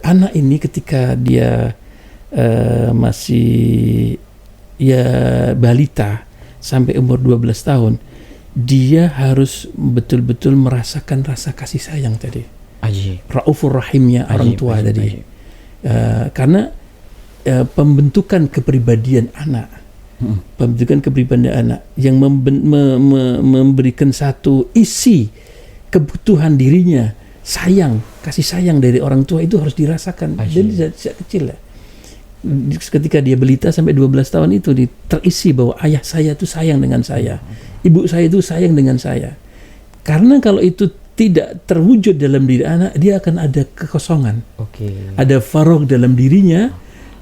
Anak ini ketika dia masih ya balita sampai umur 12 tahun, dia harus betul-betul merasakan rasa kasih sayang tadi. Raufur rahimnya orang tua tadi. Karena pembentukan kepribadian anak, yang memberikan satu isi kebutuhan dirinya, kasih sayang dari orang tua itu harus dirasakan dari sejak kecil ya. Ketika dia balita sampai 12 tahun itu terisi bahwa ayah saya itu sayang dengan saya, ibu saya itu sayang dengan saya. Karena kalau itu tidak terwujud dalam diri anak, dia akan ada kekosongan, ada faragh dalam dirinya,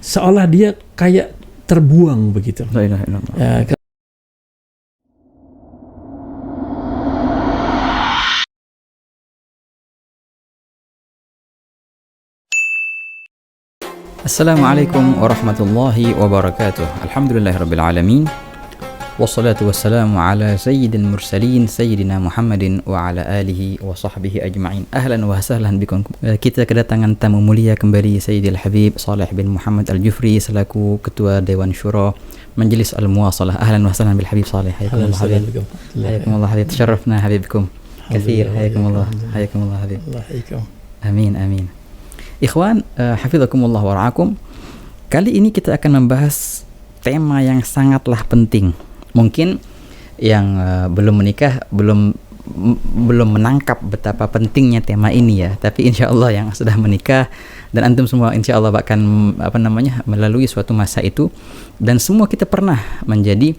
seolah dia kayak terbuang begitu. La ilaha illallah. Assalamualaikum warahmatullahi wabarakatuh. Alhamdulillahirabbil alamin. Wassalatu wassalamu ala sayyidil mursalin sayyidina Muhammadin wa ala alihi wa sahbihi ajma'in. Ahlan wa sahlan bikum. Kita kedatangan tamu mulia kembali, Sayyidil Habib Saleh bin Muhammad Al-Jufri selaku Ketua Dewan Syura Majlis Al-Muwasalah. Ahlan wa sahlan bil Habib Saleh. Hayakumullah Habib. Hayakumullah Habib. Tasharrafna Habibkum. Katsir. Hayakumullah. Hayakumullah Habib. Amin amin. Ikhwan, hafizakumullah wa ra'akum. Kali ini kita akan membahas tema yang sangatlah penting. Mungkin yang belum menikah belum menangkap betapa pentingnya tema ini ya. Tapi insya Allah yang sudah menikah dan antum semua insya Allah akan melalui suatu masa itu, dan semua kita pernah menjadi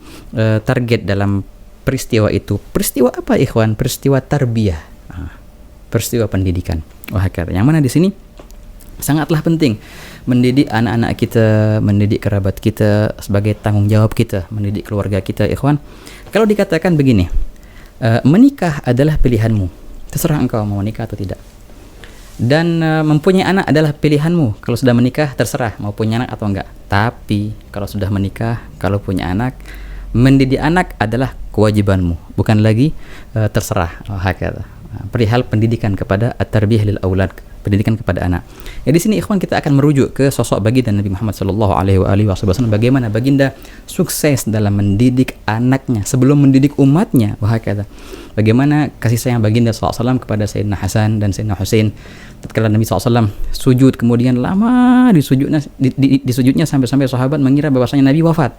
target dalam peristiwa itu. Peristiwa apa ikhwan? Peristiwa tarbiyah, peristiwa pendidikan. Yang mana di sini sangatlah penting mendidik anak-anak kita, mendidik kerabat kita sebagai tanggung jawab kita, mendidik keluarga kita, ikhwan. Kalau dikatakan begini, menikah adalah pilihanmu, terserah engkau mau menikah atau tidak. Dan mempunyai anak adalah pilihanmu, kalau sudah menikah terserah mau punya anak atau enggak. Tapi kalau sudah menikah, kalau punya anak, mendidik anak adalah kewajibanmu, bukan lagi terserah. Perihal pendidikan kepada at-tarbiyah lil aulad, pendidikan kepada anak. Ya, di sini ikhwan kita akan merujuk ke sosok baginda Nabi Muhammad sallallahu alaihi wasallam, bagaimana baginda sukses dalam mendidik anaknya sebelum mendidik umatnya. Bagaimana kasih sayang baginda sallallahu alaihi wasallam kepada Sayyidina Hasan dan Sayyidina Husain. Tatkala Nabi sallallahu alaihi wasallam sujud, kemudian lama di sujudnya sampai sahabat mengira bahwasanya Nabi wafat.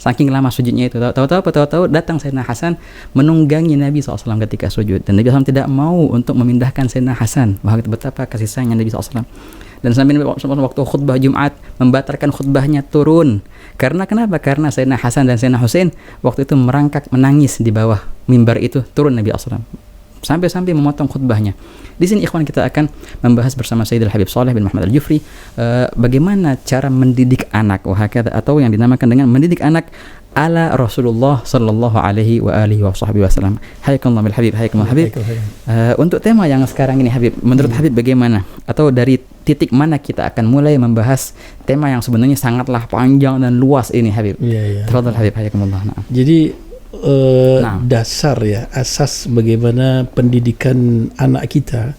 Saking lama sujudnya itu, tahu-tahu datang Sayyidina Hasan menunggangi Nabi SAW ketika sujud, dan Nabi SAW tidak mau untuk memindahkan Sayyidina Hasan. Wah, betapa kasih sayangnya Nabi SAW. Dan sampai Nabi SAW waktu khutbah Jumat membatalkan khutbahnya, turun. Karena kenapa? Karena Sayyidina Hasan dan Sayyidina Husain waktu itu merangkak menangis di bawah mimbar itu, turun Nabi SAW. Sampai memotong khutbahnya. Di sini ikhwan kita akan membahas bersama Sayyidil Habib Saleh bin Muhammad Al-Jufri bagaimana cara mendidik anak, atau yang dinamakan dengan mendidik anak ala Rasulullah sallallahu alaihi wa alihi wasallam. Hayakallah bil Habib, hayakallah Habib. Untuk tema yang sekarang ini Habib, menurut Habib bagaimana? Atau dari titik mana kita akan mulai membahas tema yang sebenarnya sangatlah panjang dan luas ini Habib? Tafadhal Habib, hayakumullah. Jadi dasar ya, asas bagaimana pendidikan anak kita,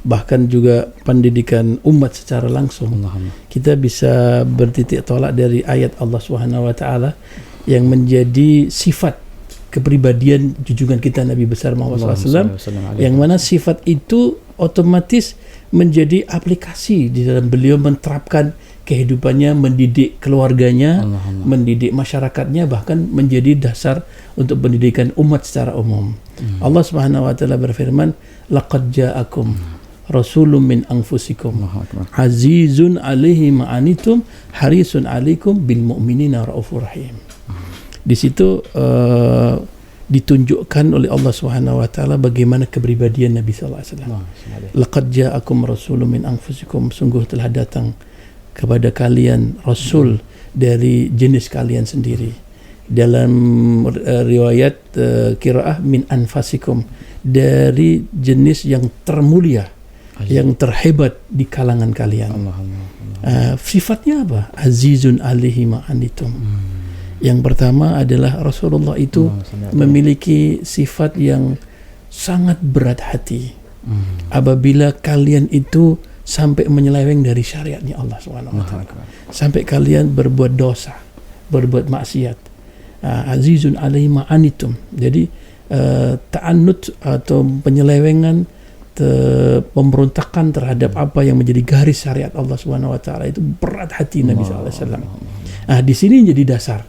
bahkan juga pendidikan umat secara langsung, kita bisa bertitik tolak dari ayat Allah Subhanahu wa taala yang menjadi sifat kepribadian junjungan kita Nabi besar Muhammad SAW, yang mana sifat itu otomatis menjadi aplikasi di dalam beliau menerapkan kehidupannya, mendidik keluarganya, mendidik masyarakatnya, bahkan menjadi dasar untuk pendidikan umat secara umum. Allah Subhanahu wa taala berfirman, laqad ja'akum rasulun min anfusikum azizun 'alaihi ma anitum harisun 'alaikum bil mu'minina raufur rahim. Di situ ditunjukkan oleh Allah Subhanahu wa taala bagaimana kepribadian Nabi sallallahu alaihi wasallam. Laqad ja'akum rasulun min anfusikum, sungguh telah datang kepada kalian rasul dari jenis kalian sendiri. Dalam riwayat qiraah min anfasikum, dari jenis yang termulia, yang terhebat di kalangan kalian. Sifatnya apa? Azizun alaihi ma anitum. Yang pertama adalah Rasulullah itu memiliki sifat yang sangat berat hati. Apabila kalian itu sampai menyeleweng dari syariatnya Allah SWT. Sampai kalian berbuat dosa, berbuat maksiat. Azizun alaihi ma anitum. Jadi ta'annut atau penyelewengan, pemberontakan terhadap apa yang menjadi garis syariat Allah SWT itu berat hati Nabi SAW. Di sini jadi dasar.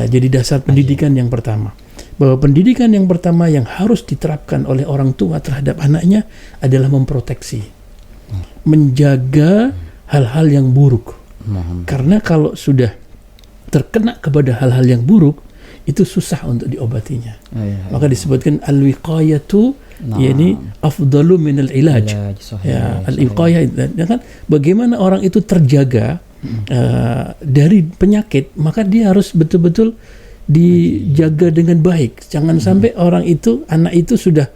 Jadi dasar pendidikan yang pertama. Bahwa pendidikan yang pertama yang harus diterapkan oleh orang tua terhadap anaknya adalah memproteksi, menjaga hal-hal yang buruk. Karena kalau sudah terkena kepada hal-hal yang buruk, itu susah untuk diobatinya. Maka disebutkan al-wiqayatu, yakni afdalu minal ilaj. Al-wiqayah, kan bagaimana orang itu terjaga dari penyakit, maka dia harus betul-betul dijaga dengan baik. Jangan sampai orang itu, anak itu sudah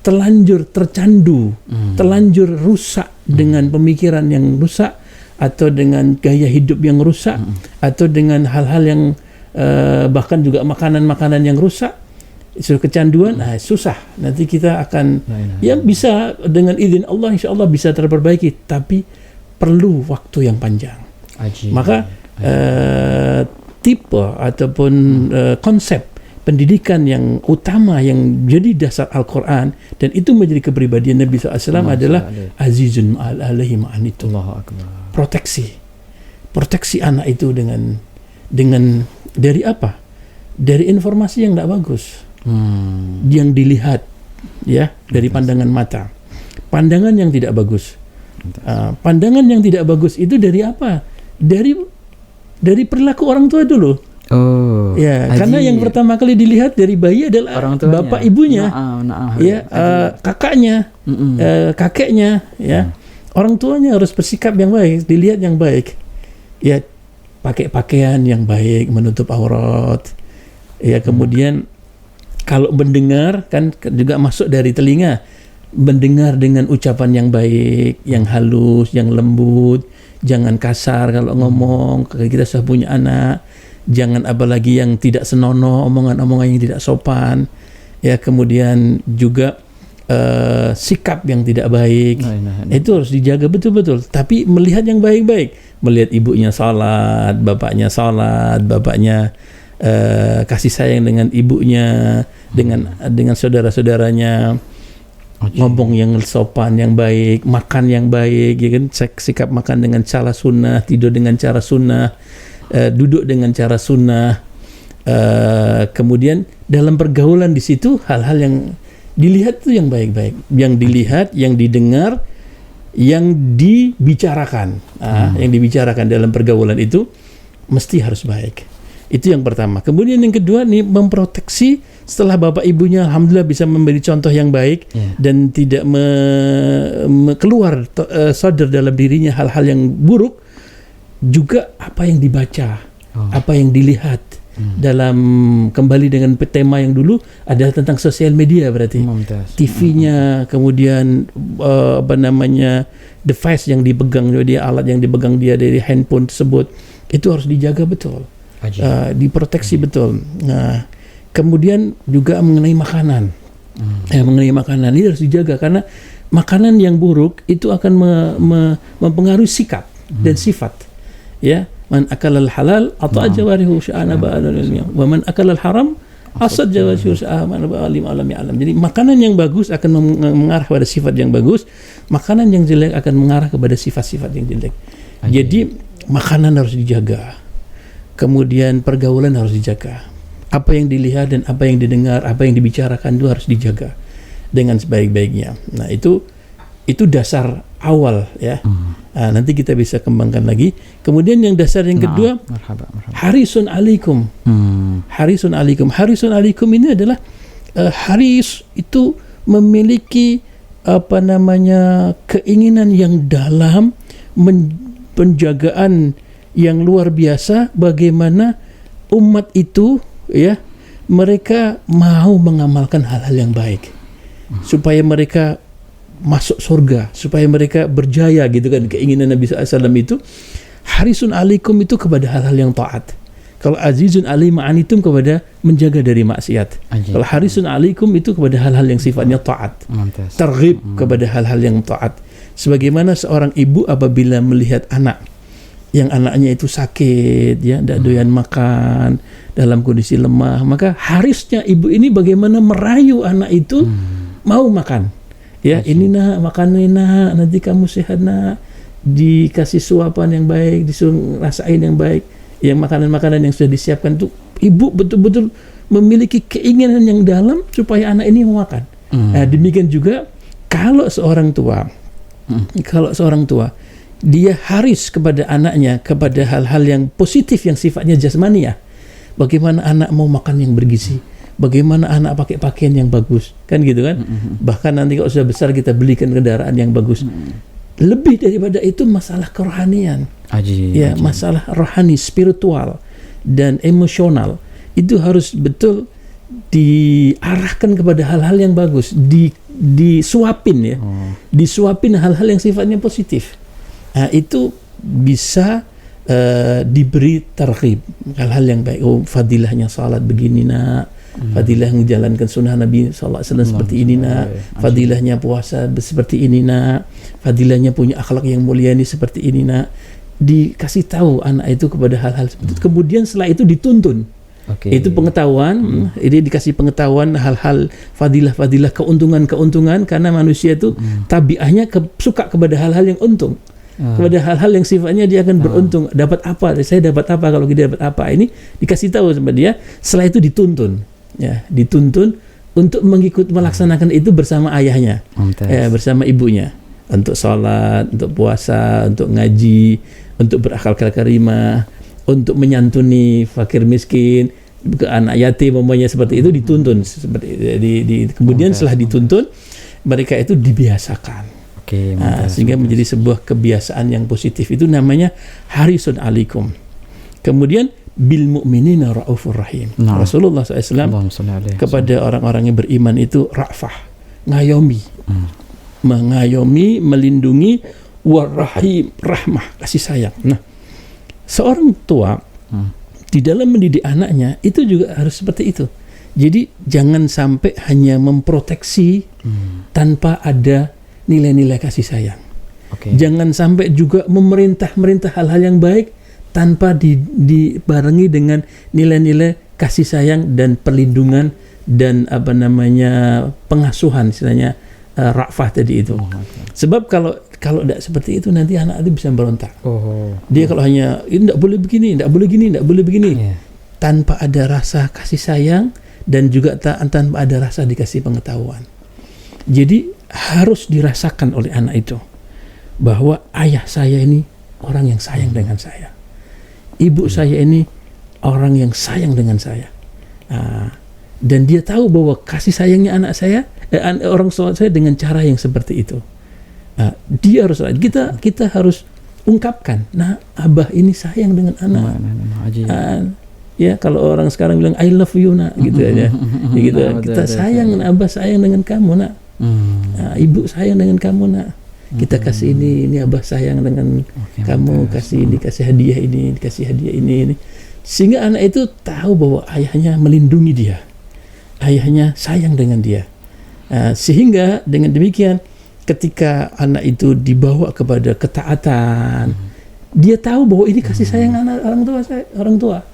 terlanjur tercandu, terlanjur rusak dengan pemikiran yang rusak, atau dengan gaya hidup yang rusak, atau dengan hal-hal yang bahkan juga makanan-makanan yang rusak, sudah kecanduan. Susah. Nanti kita akan bisa dengan izin Allah, insya Allah bisa terperbaiki, tapi perlu waktu yang panjang. Maka tipe ataupun konsep pendidikan yang utama yang jadi dasar Al-Quran dan itu menjadi kepribadian Nabi SAW adalah azizun alaihi ma'anitum. Proteksi anak itu dengan dari apa? Dari informasi yang tidak bagus, yang dilihat ya dari pandangan mata, pandangan yang tidak bagus. Pandangan yang tidak bagus itu dari apa? Dari perilaku orang tua dulu. Karena yang pertama kali dilihat dari bayi adalah bapak ibunya, kakaknya, kakeknya, ya. Orang tuanya harus bersikap yang baik, dilihat yang baik. Ya, pakai pakaian yang baik, menutup aurat. Ya, kemudian kalau mendengar kan juga masuk dari telinga. Mendengar dengan ucapan yang baik, yang halus, yang lembut. Jangan kasar kalau ngomong. Kita sudah punya anak, jangan apalagi yang tidak senonoh, omongan-omongan yang tidak sopan. Ya, kemudian juga sikap yang tidak baik. Itu harus dijaga betul-betul. Tapi melihat yang baik-baik, melihat ibunya salat, bapaknya kasih sayang dengan ibunya, dengan saudara-saudaranya. Ngomong yang sopan, yang baik, makan yang baik, ya kan? Sikap makan dengan cara sunnah, tidur dengan cara sunnah, duduk dengan cara sunnah. Kemudian dalam pergaulan di situ hal-hal yang dilihat itu yang baik-baik, yang dilihat, yang didengar, yang dibicarakan, yang dibicarakan dalam pergaulan itu mesti harus baik. Itu yang pertama. Kemudian yang kedua nih, memproteksi setelah bapak ibunya alhamdulillah bisa memberi contoh yang baik dan tidak keluar sadar dalam dirinya hal-hal yang buruk, juga apa yang dibaca, apa yang dilihat. Dalam kembali dengan tema yang dulu adalah tentang sosial media, berarti TV-nya, kemudian device yang dipegang dia, alat yang dipegang dia dari handphone tersebut, itu harus dijaga betul. Diproteksi betul. Nah, kemudian juga mengenai makanan, mengenai makanan ini harus dijaga karena makanan yang buruk itu akan mempengaruhi sikap dan sifat. Ya, man akalal halal ata'a jawarihu sya'ana ba'al wa man akalal haram asad jawarihu sya'ana ba'al alam ya'lam. Jadi makanan yang bagus akan mengarah pada sifat yang bagus, makanan yang jelek akan mengarah kepada sifat-sifat yang jelek. Jadi makanan harus dijaga. Kemudian pergaulan harus dijaga. Apa yang dilihat dan apa yang didengar, apa yang dibicarakan itu harus dijaga dengan sebaik-baiknya. Nah, itu dasar awal ya. Nanti kita bisa kembangkan lagi. Kemudian yang dasar yang kedua, harisun alaikum. Harisun alaikum. Harisun alaikum ini adalah haris itu memiliki keinginan yang dalam, penjagaan yang luar biasa bagaimana umat itu ya mereka mau mengamalkan hal-hal yang baik supaya mereka masuk surga, supaya mereka berjaya gitu kan. Keinginan Nabi SAW itu harisun alaikum itu kepada hal-hal yang taat. Kalau azizun alaihi ma'anitum kepada menjaga dari maksiat. Kalau harisun alaikum itu kepada hal-hal yang sifatnya taat. Targhib kepada hal-hal yang taat. Sebagaimana seorang ibu apabila melihat anak yang anaknya itu sakit, ya, tidak doyan makan, dalam kondisi lemah, maka harusnya ibu ini bagaimana merayu anak itu mau makan. Ya, ini nak, makan ini nak, nanti kamu sehat nak, dikasih suapan yang baik, disuruh rasain yang baik, yang makanan-makanan yang sudah disiapkan itu, ibu betul-betul memiliki keinginan yang dalam supaya anak ini mau makan. Nah, demikian juga kalau seorang tua, dia harus kepada anaknya kepada hal-hal yang positif yang sifatnya jasmaniah. Bagaimana anak mau makan yang bergizi, bagaimana anak pakai pakaian yang bagus, kan gitu kan. Bahkan nanti kalau sudah besar kita belikan kendaraan yang bagus. Lebih daripada itu masalah kerohanian, masalah rohani, spiritual dan emosional itu harus betul diarahkan kepada hal-hal yang bagus, disuapin ya, disuapin hal-hal yang sifatnya positif. Nah, itu bisa diberi targhib, hal-hal yang baik. Oh, fadilahnya salat begini nak, fadilah menjalankan sunnah Nabi SAW seperti ini nak, fadilahnya puasa seperti ini nak, fadilahnya punya akhlak yang mulia ini seperti ini nak. Dikasih tahu anak itu kepada hal-hal seperti itu. Kemudian setelah itu dituntun. Itu pengetahuan, ini dikasih pengetahuan hal-hal fadilah-fadilah, keuntungan-keuntungan, karena manusia itu tabiahnya suka kepada hal-hal yang untung. Kepada hal-hal yang sifatnya dia akan beruntung. Dapat apa? Saya dapat apa kalau kita dapat apa? Ini dikasih tahu sama dia. Setelah itu dituntun, ya, dituntun untuk melaksanakan itu bersama ayahnya, bersama ibunya, untuk sholat, untuk puasa, untuk ngaji, untuk berakhlak karimah, untuk menyantuni fakir miskin, ke anak yatim umpamanya, seperti itu dituntun. Kemudian setelah dituntun, mereka itu dibiasakan. Sehingga menjadi sebuah kebiasaan yang positif. Itu namanya harisun alaikum. Kemudian bil mu'minina raufur rahim. Rasulullah SAW kepada orang-orang yang beriman itu ra'fah, ngayomi, mengayomi, melindungi, warahim, rahmah, kasih sayang. Nah, seorang tua di dalam mendidik anaknya itu juga harus seperti itu. Jadi jangan sampai hanya memproteksi tanpa ada nilai-nilai kasih sayang. Jangan sampai juga memerintah hal-hal yang baik tanpa dibarengi dengan nilai-nilai kasih sayang dan perlindungan dan pengasuhan, istilahnya ra'fah tadi itu. Sebab kalau tidak seperti itu nanti anak itu bisa berontak. Dia kalau hanya ini tidak boleh begini, tidak boleh gini, tidak boleh begini, tanpa ada rasa kasih sayang dan juga tanpa ada rasa dikasih pengetahuan. Jadi harus dirasakan oleh anak itu bahwa ayah saya ini orang yang sayang dengan saya, ibu saya ini orang yang sayang dengan saya, dan dia tahu bahwa kasih sayangnya anak saya, orang tua saya dengan cara yang seperti itu. Dia harus, kita harus ungkapkan, nah abah ini sayang dengan anak. Ya, kalau orang sekarang bilang I love you nak, gitu aja, gitu. Kita sayang, abah sayang dengan kamu nak. Ibu sayang dengan kamu nak, kita kasih ini abah sayang dengan kamu, kasih ini, kasih hadiah ini, dikasih hadiah ini, sehingga anak itu tahu bahwa ayahnya melindungi dia, ayahnya sayang dengan dia. Sehingga dengan demikian ketika anak itu dibawa kepada ketaatan, dia tahu bahwa ini kasih sayang orang tua.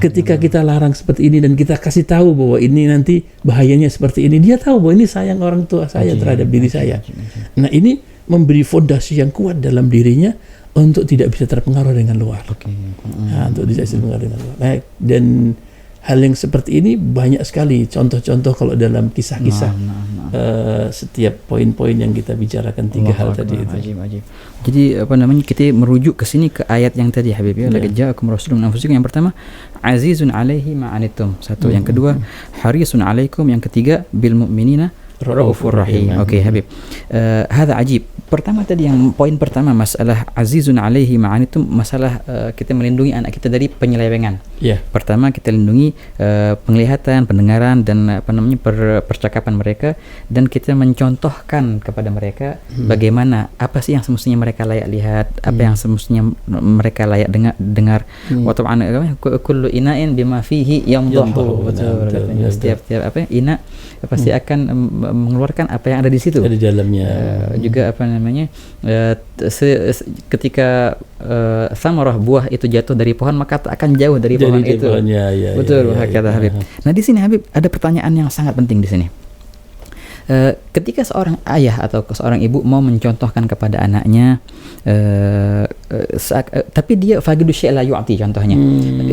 Ketika kita larang seperti ini dan kita kasih tahu bahwa ini nanti bahayanya seperti ini, dia tahu bahwa ini sayang orang tua saya terhadap diri saya. Nah, ini memberi fondasi yang kuat dalam dirinya untuk tidak bisa terpengaruh dengan luar. Untuk tidak bisa terpengaruh dengan luar. Nah, dan hal yang seperti ini banyak sekali contoh-contoh kalau dalam kisah-kisah setiap poin-poin yang kita bicarakan, tiga hal tadi itu. Ajib. Jadi kita merujuk ke sini, ke ayat yang tadi Habib ya, laqad ja'akum rasulun min anfusikum. Yang pertama azizun 'alaihi ma 'anittum, satu. Yang kedua harisun 'alaikum, yang ketiga bil mu'minina raufur rahim. Habib, hadza ajib. Pertama tadi, yang poin pertama, masalah azizun 'alaihi ma 'anittum, masalah kita melindungi anak kita dari penyelewengan. Pertama kita lindungi penglihatan, pendengaran dan percakapan mereka, dan kita mencontohkan kepada mereka bagaimana, apa sih yang semestinya mereka layak lihat, apa yang semestinya mereka layak dengar. Wa ta'ala kullu ina'in bima fihi yamdahu. Setiap ina pasti akan mengeluarkan apa yang ada di situ, ada di dalamnya. Juga ketika samarah buah itu jatuh dari pohon, maka tak akan jauh dari pohon itu. Betul, kata Habib. Nah, di sini Habib ada pertanyaan yang sangat penting di sini. Ketika seorang ayah atau seorang ibu mau mencontohkan kepada anaknya, tapi dia fagidu syai' la yu'ti, contohnya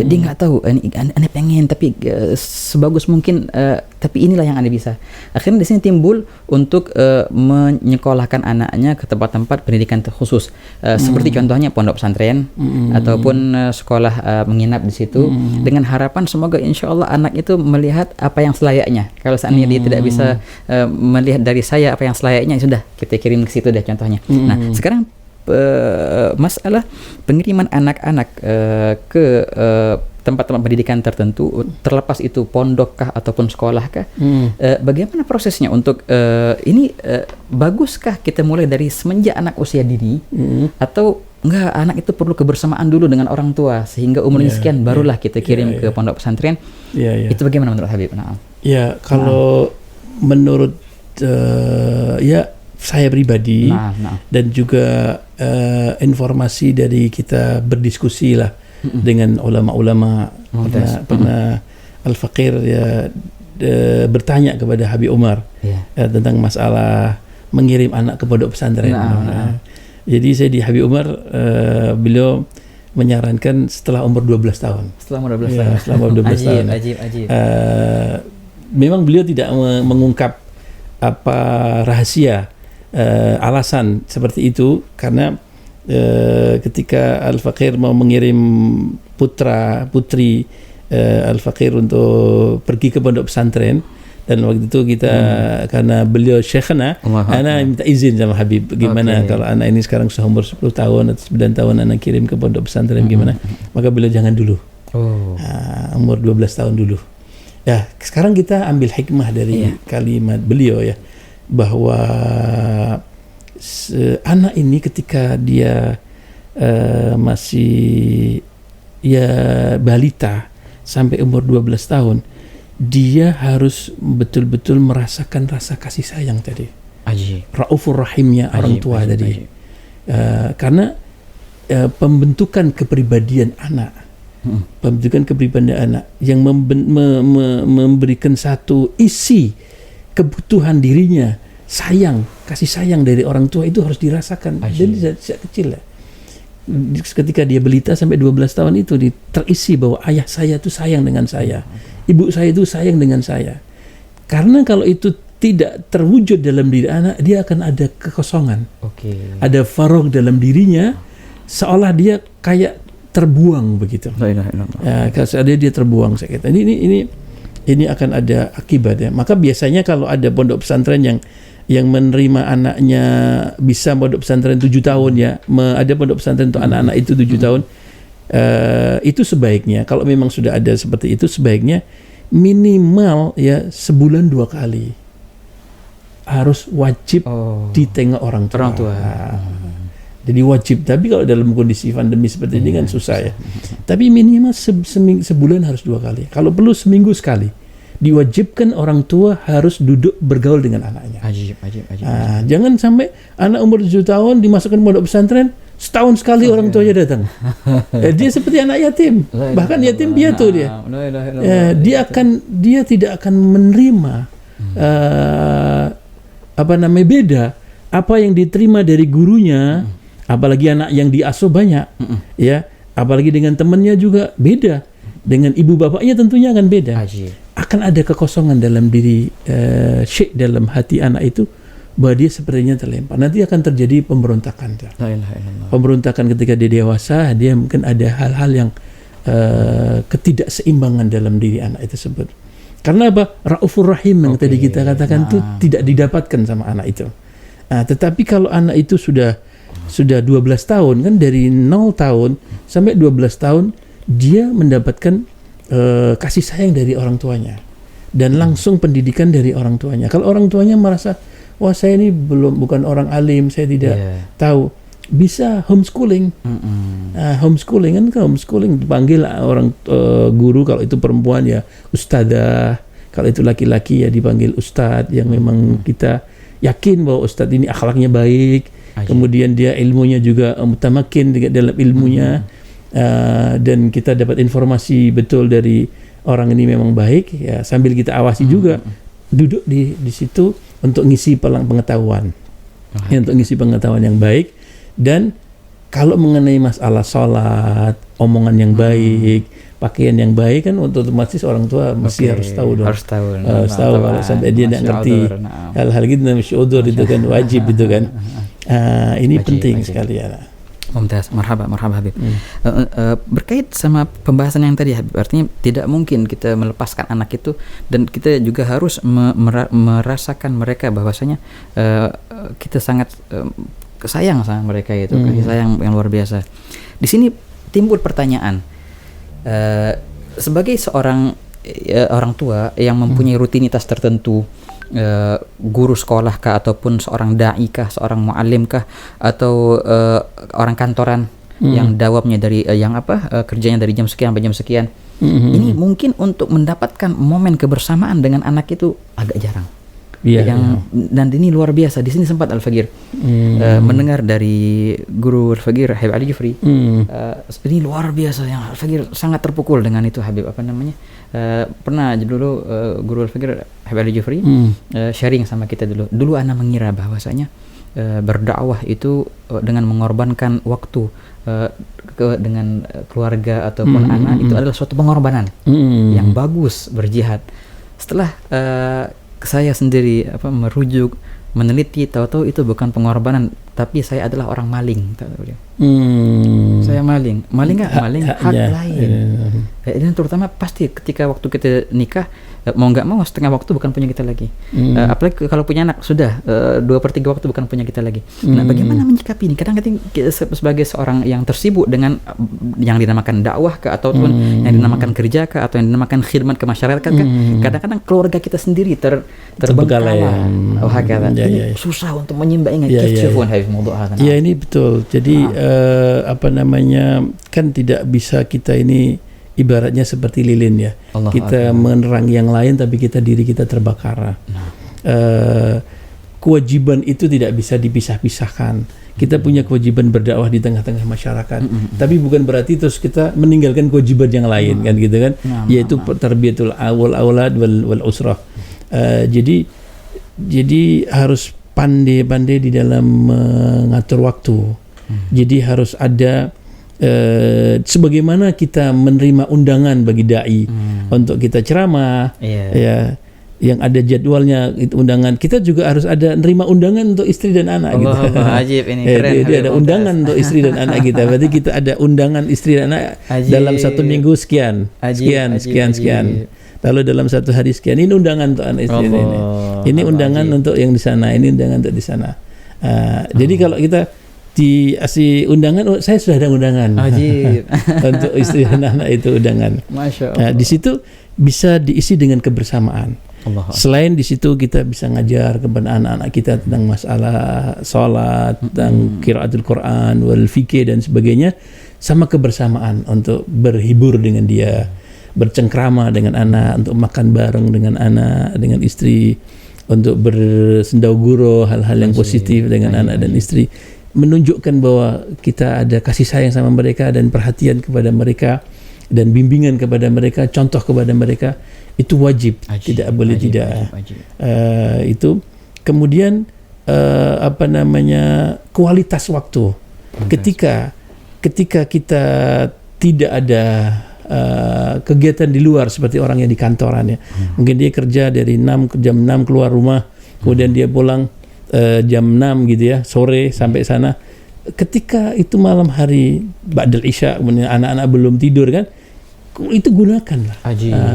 dia nggak tahu, ane pengen tapi sebagus mungkin, tapi inilah yang ane bisa. Akhirnya di sini timbul untuk menyekolahkan anaknya ke tempat-tempat pendidikan khusus, seperti contohnya pondok pesantren ataupun sekolah menginap di situ, dengan harapan semoga insya Allah anak itu melihat apa yang selayaknya. Kalau seandainya dia tidak bisa melihat dari saya apa yang selayaknya, sudah kita kirim ke situ deh contohnya. Nah, sekarang masalah pengiriman anak-anak ke tempat-tempat pendidikan tertentu, terlepas itu pondokkah ataupun sekolahkah, bagaimana prosesnya untuk ini, baguskah kita mulai dari semenjak anak usia dini, atau enggak, anak itu perlu kebersamaan dulu dengan orang tua sehingga umurnya sekian barulah kita kirim ke pondok pesantren? Itu bagaimana menurut Habib? Ya, kalau menurut saya pribadi dan juga informasi dari kita berdiskusi lah dengan ulama-ulama, pernah Al-Faqir bertanya kepada Habib Umar tentang masalah mengirim anak ke pondok pesantren. Jadi saya di Habib Umar, beliau menyarankan setelah umur 12 tahun. Setelah umur 12 tahun. Setelah umur 12 tahun. Ajib. Memang beliau tidak mengungkap apa rahasia alasan seperti itu, karena ketika Al-Faqir mau mengirim putri Al-Faqir untuk pergi ke pondok pesantren, dan waktu itu kita karena beliau syekhna, ana minta izin sama Habib, gimana kalau anak ini sekarang sudah umur 10 tahun atau 9 tahun anak kirim ke pondok pesantren, gimana? Maka beliau jangan dulu, umur 12 tahun dulu. Ya, sekarang kita ambil hikmah dari kalimat beliau ya, bahwa anak ini ketika dia masih balita sampai umur 12 tahun, dia harus betul-betul merasakan rasa kasih sayang tadi. Raufur rahimnya orang tua tadi. Karena pembentukan kepribadian anak, yang memberikan satu isi kebutuhan dirinya, kasih sayang dari orang tua itu harus dirasakan dari sejak kecil ya. Ketika dia balita sampai 12 tahun itu terisi bahwa ayah saya itu sayang dengan saya, ibu saya itu sayang dengan saya. Karena kalau itu tidak terwujud dalam diri anak, dia akan ada kekosongan, ada faragh dalam dirinya, seolah dia kayak terbuang begitu. Kalau dia terbuang, saya kata ini akan ada akibatnya. Maka biasanya kalau ada pondok pesantren yang menerima anaknya bisa pondok pesantren 7 tahun ya, ada pondok pesantren untuk anak-anak itu 7 tahun, itu sebaiknya kalau memang sudah ada seperti itu, sebaiknya minimal ya sebulan 2 kali harus wajib ditengok orang tua. Jadi wajib, tapi kalau dalam kondisi pandemi seperti ini kan susah ya. Tapi minimal sebulan harus 2 kali. Kalau perlu seminggu sekali. Diwajibkan orang tua harus duduk bergaul dengan anaknya. Ajib. Jangan sampai anak umur 7 tahun dimasukkan pondok pesantren, setahun sekali orang tuanya datang. Dia seperti anak yatim. Bahkan yatim piatu dia. Dia tidak akan menerima beda apa yang diterima dari gurunya. Apalagi anak yang diasuh banyak, ya, apalagi dengan temannya juga beda, dengan ibu bapaknya tentunya akan beda. Akan ada kekosongan dalam diri, syekh dalam hati anak itu, bahwa dia sepertinya terlempar. Nanti akan terjadi pemberontakan. Pemberontakan ketika dia dewasa, dia mungkin ada hal-hal yang ketidakseimbangan dalam diri anak itu tersebut. Karena apa? Raufur rahim yang tadi kita katakan itu tidak didapatkan sama anak itu. Tetapi kalau anak itu sudah 12 tahun, kan dari 0 tahun sampai 12 tahun dia mendapatkan kasih sayang dari orang tuanya dan langsung pendidikan dari orang tuanya. Kalau orang tuanya merasa, wah saya ini bukan orang alim, saya tidak tahu, bisa homeschooling. Homeschooling dipanggil orang guru, kalau itu perempuan ya ustadzah, kalau itu laki-laki ya dipanggil ustadz, yang memang kita yakin bahwa ustadz ini akhlaknya baik, kemudian dia ilmunya juga mutamakin dalam ilmunya, dan kita dapat informasi betul dari orang ini memang baik ya, sambil kita awasi juga, duduk di situ untuk ngisi pengetahuan, untuk ngisi pengetahuan yang baik. Dan kalau mengenai masalah sholat, omongan yang baik, pakaian yang baik kan otomatis orang tua mesti harus tahu dong. Harus tahu. Kalau sampai dia tidak ngerti hal-hal gitu, masyudur itu kan wajib itu kan. Ini penting sekali ya. Mumtaz, marhaba Habib. Berkait sama pembahasan yang tadi Habib, artinya tidak mungkin kita melepaskan anak itu, dan kita juga harus merasakan mereka bahwasanya kita sangat sayang sama mereka itu, kasih sayang yang luar biasa. Di sini timbul pertanyaan, sebagai seorang orang tua yang mempunyai rutinitas tertentu, guru sekolah kah, ataupun seorang da'i kah, seorang muallim kah, atau orang kantoran yang dawamnya dari kerjanya dari jam sekian sampai jam sekian, ini mungkin untuk mendapatkan momen kebersamaan dengan anak itu agak jarang. Dan ini luar biasa. Di sini sempat Al-Fagir mendengar dari guru Al-Fagir Habib Ali Jufri, ini luar biasa, yang Al-Fagir sangat terpukul dengan itu Habib. Pernah dulu guru Al-Fagir Habib Ali Jufri sharing sama kita dulu ana mengira bahwasanya berdakwah itu dengan mengorbankan waktu dengan keluarga ataupun anak itu adalah suatu pengorbanan yang bagus, berjihad. Setelah saya sendiri merujuk, meneliti, tahu-tahu itu bukan pengorbanan, tapi saya adalah orang maling. Saya maling hak lain. Dan terutama pasti ketika waktu kita nikah, mau nggak mau setengah waktu bukan punya kita lagi. Apalagi kalau punya anak sudah 2/3 waktu bukan punya kita lagi. Nah, bagaimana menyikapi ini? Kadang-kadang sebagai seorang yang tersibuk dengan yang dinamakan dakwah ataupun yang dinamakan kerja atau yang dinamakan khidmat ke masyarakat kan, kadang-kadang keluarga kita sendiri terbengkalai. Susah untuk menyimbanginya. Ya, ini betul. Jadi kan tidak bisa kita ini ibaratnya seperti lilin ya. Kita menerang yang lain tapi diri kita terbakar. Kewajiban itu tidak bisa dipisah-pisahkan. Kita punya kewajiban berdakwah di tengah-tengah masyarakat, tapi bukan berarti terus kita meninggalkan kewajiban yang lain kan gitu kan, yaitu tarbiyatul aulad wal usrah. Jadi harus pandai-pandai di dalam mengatur waktu. Jadi harus ada sebagaimana kita menerima undangan bagi dai untuk kita ceramah, ya, yang ada jadwalnya undangan, kita juga harus ada nerima undangan untuk istri dan anak gitu. Ajib, ini keren. Dia ada undangan untuk istri dan anak kita. Berarti kita ada undangan istri dan anak dalam 1 minggu sekian. Lalu dalam 1 hari sekian. Ini undangan untuk anak istri ini. Ini undangan untuk yang di sana, ini undangan untuk di sana. Jadi kalau kita dikasih undangan, saya sudah ada undangan untuk istri dan anak itu undangan. Masya Allah. Di situ bisa diisi dengan kebersamaan. Selain di situ kita bisa ngajar kepada anak-anak kita tentang masalah sholat, tentang qiraatul Quran, wal fikih dan sebagainya, sama kebersamaan untuk berhibur dengan dia, bercengkrama dengan anak, untuk makan bareng dengan anak, dengan istri, untuk bersendau gurau hal-hal yang positif dengan anak dan istri, menunjukkan bahwa kita ada kasih sayang sama mereka dan perhatian kepada mereka dan bimbingan kepada mereka, contoh kepada mereka. Itu wajib, tidak boleh tidak. Itu kemudian kualitas waktu. Ketika kita tidak ada kegiatan di luar seperti orang yang di kantoran ya. Mungkin dia kerja dari jam 6 keluar rumah, kemudian dia pulang jam 6 gitu ya, sore sampai sana. Ketika itu malam hari ba'dal isya, kemudian anak-anak belum tidur kan, itu gunakanlah.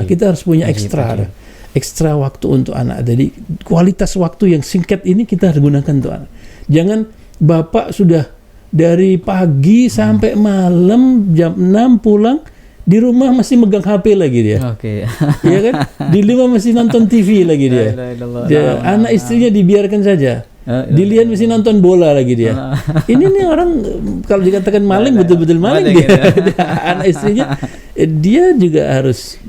Kita harus punya ekstra waktu untuk anak. Jadi kualitas waktu yang singkat ini kita harus gunakan untuk anak. Jangan bapak sudah dari pagi sampai malam jam 6 pulang, di rumah masih megang HP lagi dia. Oke. Iya kan? Di rumah masih nonton TV lagi dia. Anak istrinya dibiarkan saja. Dilihat masih nonton bola lagi dia. Ini nih orang kalau dikatakan maling betul-betul maling dia. Anak istrinya dia juga harus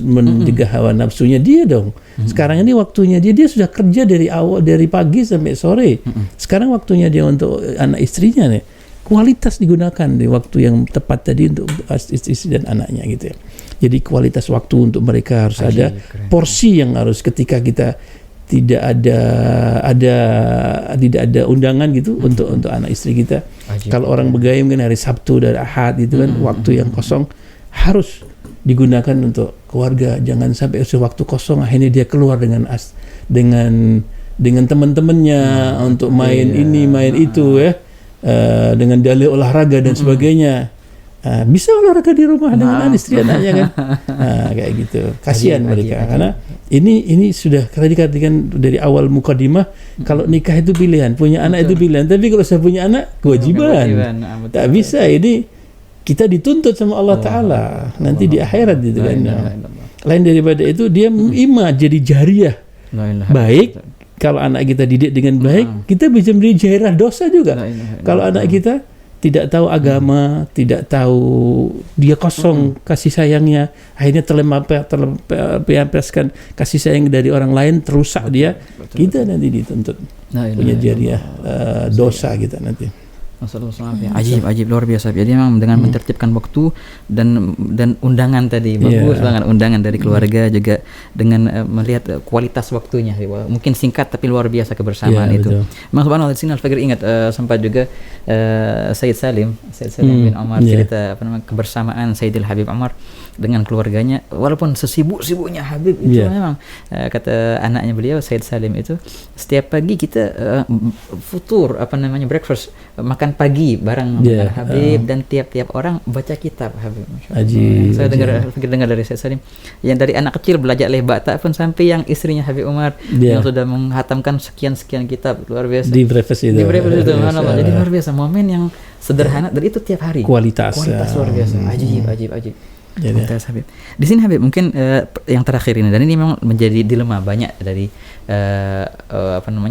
menjaga hawa nafsunya dia dong. Sekarang ini waktunya dia sudah kerja dari pagi sampai sore. Sekarang waktunya dia untuk anak istrinya nih. Kualitas digunakan di waktu yang tepat tadi untuk istri dan anaknya gitu ya. Jadi kualitas waktu untuk mereka harus ada porsi yang harus ketika kita tidak ada undangan gitu untuk anak istri kita. Kalau orang begaim kan hari Sabtu dan Ahad gitu kan waktu yang kosong harus digunakan untuk keluarga. Jangan sampai waktu kosong akhirnya dia keluar dengan teman-temannya untuk main ini main itu ya. Dengan dalih olahraga dan sebagainya. Bisa olahraga di rumah dengan istri anaknya kan. Kayak gitu. Kasihan mereka karena ini sudah dikatakan dari awal mukadimah kalau nikah itu pilihan, punya anak itu pilihan, tapi kalau saya punya anak kewajiban. Tak bisa, ini kita dituntut sama Allah Ta'ala nanti di akhirat gitu kan. Lain daripada itu dia jadi jariah. Baik kalau anak kita didik dengan baik, kita bisa menjadi jairah dosa juga. Kalau anak kita tidak tahu agama, tidak tahu dia kosong kasih sayangnya, akhirnya terlepaskan kasih sayang dari orang lain, terusak dia, kita nanti dituntut punya jariah dosa kita nanti. Ajib luar biasa. Jadi memang dengan mentertibkan waktu dan undangan tadi bagus banget, undangan dari keluarga juga dengan melihat kualitas waktunya. Mungkin singkat tapi luar biasa kebersamaan itu. Memang subhanallah di sini Al-Fakir ingat sempat juga Sayyid Salim bin Omar cerita kebersamaan Sayyidil Habib Omar dengan keluarganya walaupun sesibuk-sibuknya Habib itu memang kata anaknya beliau Sayyid Salim itu setiap pagi kita futur breakfast makan pagi bareng dengan Habib dan tiap-tiap orang baca kitab Habib. Saya dengar dari Sayyid Salim yang dari anak kecil belajar lebak pun sampai yang istrinya Habib Umar yang sudah menghatamkan sekian kitab, luar biasa. Di breakfast itu. Jadi luar biasa momen yang sederhana dan itu tiap hari. Kualitas luar biasa. Ajib. Habib. Di sini Habib mungkin yang terakhir ini dan ini memang menjadi dilema banyak dari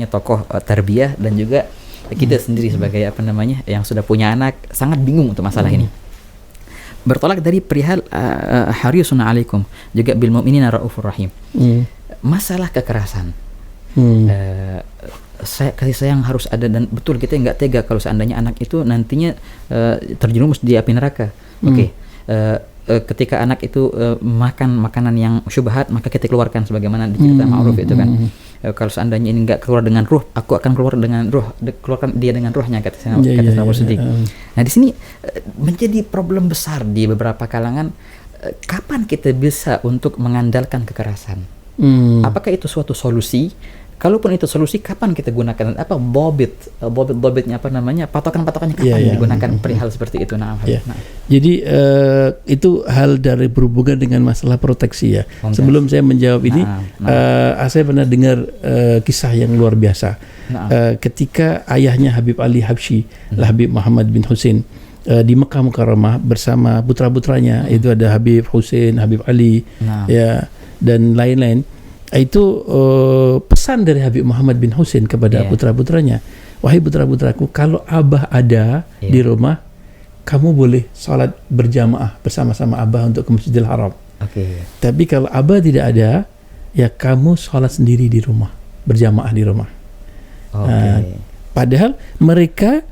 tokoh tarbiyah dan juga kita sendiri sebagai yang sudah punya anak sangat bingung untuk masalah ini. Bertolak dari perihal harisun alaikum juga bil mu'minina raufur rahim. Masalah kekerasan. Kasih sayang harus ada dan betul kita nggak tega kalau seandainya anak itu nantinya terjerumus di api neraka. Ketika anak itu makan makanan yang syubhat maka kita keluarkan sebagaimana di cerita Ma'ruf itu kan. Kalau seandainya ini nggak keluar dengan ruh, aku akan keluar dengan ruh, keluarkan dia dengan ruhnya kata Sayyidina Abu Siddiq. Nah di sini menjadi problem besar di beberapa kalangan. Kapan kita bisa untuk mengandalkan kekerasan? Apakah itu suatu solusi? Kalaupun itu solusi, kapan kita gunakan? Apa bobitnya patokan-patokannya kapan digunakan perihal seperti itu? Jadi itu hal dari berhubungan dengan masalah proteksi ya. Sebelum saya menjawab ini, saya pernah dengar kisah yang luar biasa. Ketika ayahnya Habib Ali Habsyi, Habib Muhammad bin Husain di Mekah Mukarramah bersama putra-putranya, itu ada Habib Husain, Habib Ali, dan lain-lain. Itu pesan dari Habib Muhammad bin Husain kepada putra-putranya, wahai putra-putraku, kalau abah ada di rumah, kamu boleh sholat berjamaah bersama-sama abah untuk ke Masjidil Haram. Tapi kalau abah tidak ada, ya kamu sholat sendiri di rumah, berjamaah di rumah. Padahal mereka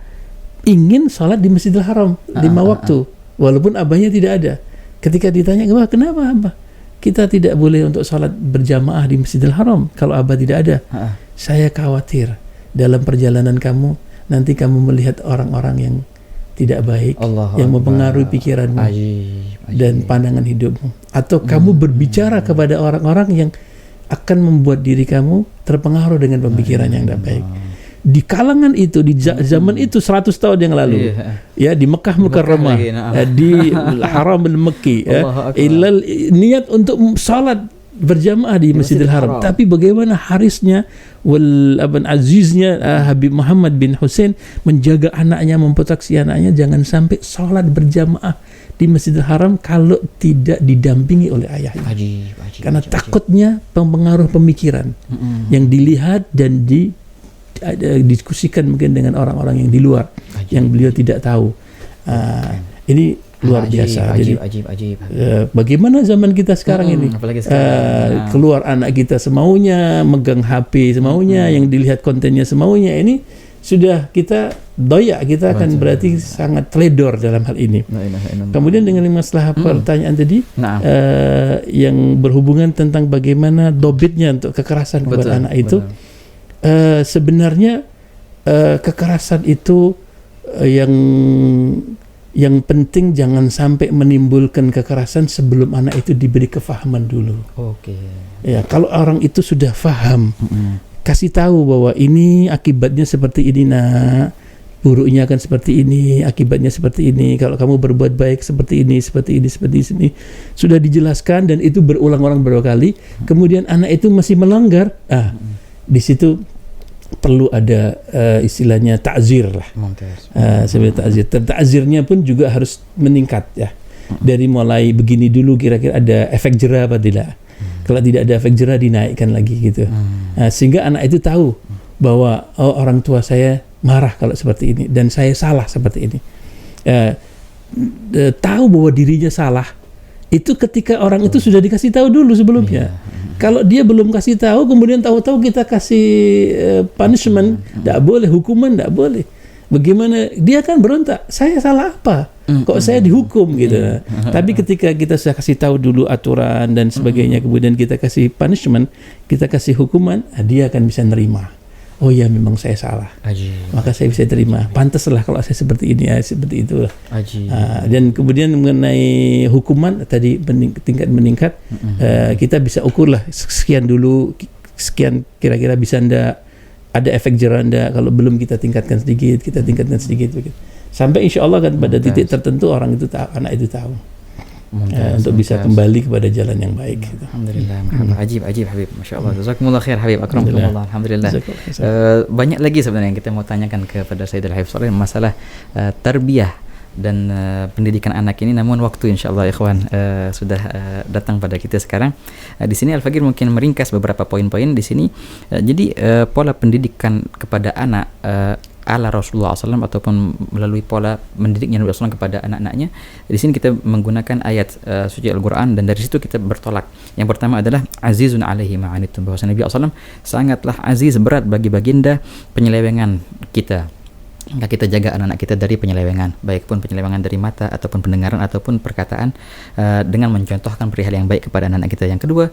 ingin sholat di Masjidil Haram 5 waktu, walaupun abahnya tidak ada. Ketika ditanya, kenapa abah kita tidak boleh untuk salat berjamaah di Masjidil Haram kalau abah tidak ada? Saya khawatir dalam perjalanan kamu nanti kamu melihat orang-orang yang tidak baik yang mempengaruhi pikiranmu dan pandangan hidupmu, atau kamu berbicara kepada orang-orang yang akan membuat diri kamu terpengaruh dengan pemikiran yang tidak baik. Di kalangan itu di zaman itu 100 tahun yang lalu di Mekah Mukarramah, di Haram al-Makki, niat untuk salat berjamaah di Masjidil Haram. Tapi bagaimana harisnya aziznya Habib Muhammad bin Hussein menjaga anaknya, memproteksi anaknya jangan sampai sholat berjamaah di Masjidil Haram kalau tidak didampingi oleh ayahnya. Karena takutnya pengaruh pemikiran yang dilihat dan didiskusikan mungkin dengan orang-orang yang di luar yang beliau tidak tahu. Ini luar biasa. Jadi bagaimana zaman kita sekarang ini keluar anak kita semaunya, megang HP semaunya, yang dilihat kontennya semaunya, ini sudah kita doyak, kita akan berarti sangat teledor dalam hal ini. Kemudian dengan masalah pertanyaan tadi yang berhubungan tentang bagaimana dobitnya untuk kekerasan kepada anak itu, sebenarnya kekerasan itu yang penting jangan sampai menimbulkan kekerasan sebelum anak itu diberi kefahaman dulu. Ya, kalau orang itu sudah faham, kasih tahu bahwa ini akibatnya seperti ini nak, buruknya akan seperti ini, akibatnya seperti ini, kalau kamu berbuat baik seperti ini, seperti ini, seperti ini, sudah dijelaskan dan itu berulang-ulang beberapa kali. Kemudian anak itu masih melanggar, di situ perlu ada istilahnya ta'zir lah. Sebenarnya ta'zir. Ta'zirnya pun juga harus meningkat ya. Dari mulai begini dulu kira-kira ada efek jera apa tidak. Kalau tidak ada efek jera dinaikkan lagi gitu. Sehingga anak itu tahu bahwa orang tua saya marah kalau seperti ini dan saya salah seperti ini. Tahu bahwa dirinya salah itu ketika orang itu sudah dikasih tahu dulu sebelumnya. Kalau dia belum kasih tahu, kemudian tahu-tahu kita kasih punishment, tidak boleh, hukuman tidak boleh. Bagaimana dia kan berontak, saya salah apa? Kok saya dihukum gitu. Tapi ketika kita sudah kasih tahu dulu aturan dan sebagainya, kemudian kita kasih punishment, kita kasih hukuman, dia akan bisa nerima. Oh ya, memang saya salah. Maka saya bisa terima. Pantaslah kalau saya seperti ini, ya seperti itulah. Dan kemudian mengenai hukuman tadi tingkat meningkat, kita bisa ukurlah sekian dulu, sekian kira-kira bisa ndak ada efek jera ndak. Kalau belum kita tingkatkan sedikit, kita tingkatkan sedikit. Sampai insya Allah kan pada titik tertentu orang itu tahu, anak itu tahu. Untuk bisa kembali kepada jalan yang baik. Alhamdulillah. Ajib Habib, Masya Allah. Jazakumullah khair Habib, akramakumullah. Alhamdulillah. Banyak lagi sebenarnya yang kita mau tanyakan kepada Sayyidul Habib Shalih masalah tarbiyah dan pendidikan anak ini, namun waktu insyaallah ikhwan sudah datang pada kita sekarang. Di sini Al-Faqir mungkin meringkas beberapa poin-poin di sini. Jadi pola pendidikan kepada anak ala Rasulullah SAW ataupun melalui pola mendidiknya Nabi SAW kepada anak-anaknya. Di sini kita menggunakan ayat suci Al-Quran dan dari situ kita bertolak. Yang pertama adalah azizun alaihi ma'anittum, bahwa Nabi SAW sangatlah aziz, berat bagi baginda penyelewengan kita. Maka kita jaga anak-anak kita dari penyelewengan, baik pun penyelewengan dari mata ataupun pendengaran ataupun perkataan, dengan mencontohkan perihal yang baik kepada anak-anak kita. Yang kedua,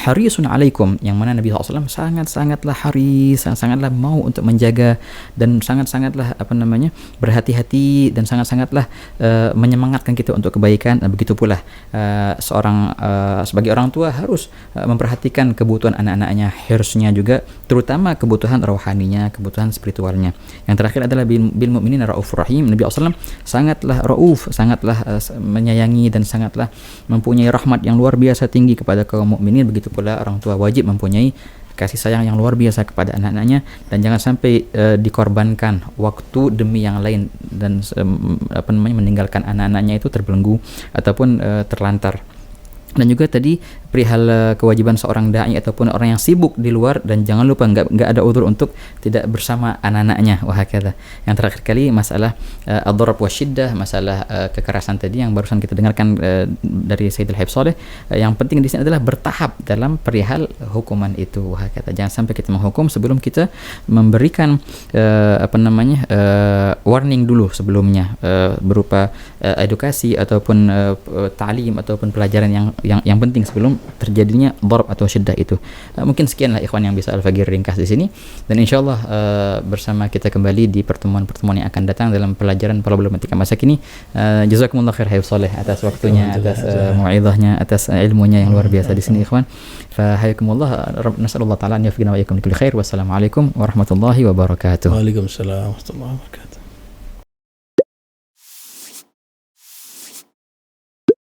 harisun alaikum, yang mana Nabi SAW sangatlah haris, sangatlah mau untuk menjaga dan sangatlah berhati-hati dan sangatlah menyemangatkan kita untuk kebaikan. Begitu pula sebagai orang tua harus memperhatikan kebutuhan anak-anaknya, hirsnya juga, terutama kebutuhan rohaninya, kebutuhan spiritualnya. Yang terakhir adalah bil mu'minin raufur rahim. Nabi SAW sangatlah rauf, sangatlah menyayangi dan sangatlah mempunyai rahmat yang luar biasa tinggi kepada kaum mukminin. Begitu pula orang tua wajib mempunyai kasih sayang yang luar biasa kepada anak-anaknya dan jangan sampai dikorbankan waktu demi yang lain dan meninggalkan anak-anaknya itu terbelenggu ataupun terlantar. Dan juga tadi perihal kewajiban seorang dai ataupun orang yang sibuk di luar, dan jangan lupa nggak ada udzur untuk tidak bersama anak-anaknya. Wahakadha. Yang terakhir kali masalah ad-darab wa syiddah, masalah kekerasan tadi yang barusan kita dengarkan dari Sayyidul Habib Shalih. Yang penting di sini adalah bertahap dalam perihal hukuman itu. Wahakadha. Jangan sampai kita menghukum sebelum kita memberikan warning dulu sebelumnya, berupa edukasi ataupun ta'lim ataupun pelajaran yang penting sebelum terjadinya darab atau syiddah itu. Mungkin sekianlah ikhwan yang bisa Al-Faqir ringkas di sini, dan insyaallah bersama kita kembali di pertemuan-pertemuan yang akan datang dalam pelajaran problematika masa kini. Jazakumullah khair Habib Shalih atas waktunya, atas mau'izahnya, atas ilmunya yang luar biasa di sini ikhwan. Fa hayakumullah, nasallallahu taala an yafiqna wa iyyakum li kulli khair. Wassalamualaikum warahmatullahi wabarakatuh. Waalaikumsalam warahmatullahi wabarakatuh.